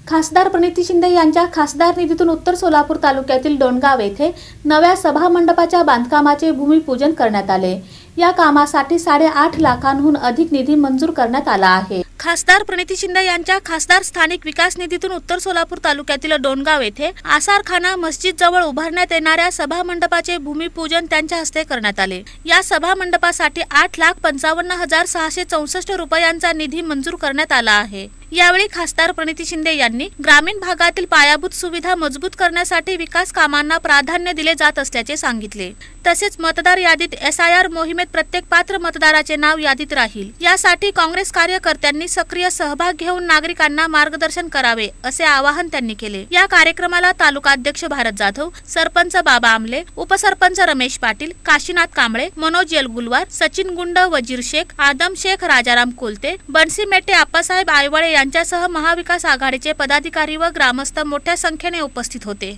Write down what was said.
खासदार प्रणिती शिंदे यांच्या खासदार निधीतून उत्तर सोलापूर तालुक्यातील डोणगाव येथे नव्या सभामंडपाच्या बांधकामाचे भूमिपूजन करण्यात आले। या कामासाठी 8.5 लाखांहून अधिक निधी मंजूर करण्यात आला आहे। खासदार प्रणिती शिंदे यांच्या खासदार स्थानिक विकास निधीतून उत्तर सोलापूर तालुक्यातील डोणगाव येथे आसारखाना मस्जिद जवळ उभारण्यात येणाऱ्या सभामंडपाचे भूमिपूजन त्यांच्या हस्ते करण्यात आले। या सभामंडपासाठी 8,55,664 रुपयांचा निधी मंजूर करण्यात आला आहे। यावेळी खासदार प्रणिती शिंदे यांनी ग्रामीण भागातील पायाभूत सुविधा मजबूत करण्यासाठी विकास कामांना प्राधान्य दिले जात असल्याचे सांगितले। तसेच मतदार यादीत SIR मोहिमेत प्रत्येक पात्र मतदाराचे नाव यादीत राहील, यासाठी काँग्रेस कार्यकर्त्यांनी सक्रिय सहभाग घेऊन नागरिकांना मार्गदर्शन करावे असे आवाहन त्यांनी केले। या कार्यक्रमाला तालुका अध्यक्ष भारत जाधव, सरपंच बाबा आमले, उपसरपंच रमेश पाटील, काशीनाथ कांबळे, मनोज येलगुलवार, सचिन गुंड, वजीर शेख, आदम शेख, राजाराम कोलते, बनसी मेटे, आप्पासाहेब आयवळे यांच्यासह महाविकास आघाडीचे पदाधिकारी व ग्रामस्थ मोठ्या संख्येने उपस्थित होते।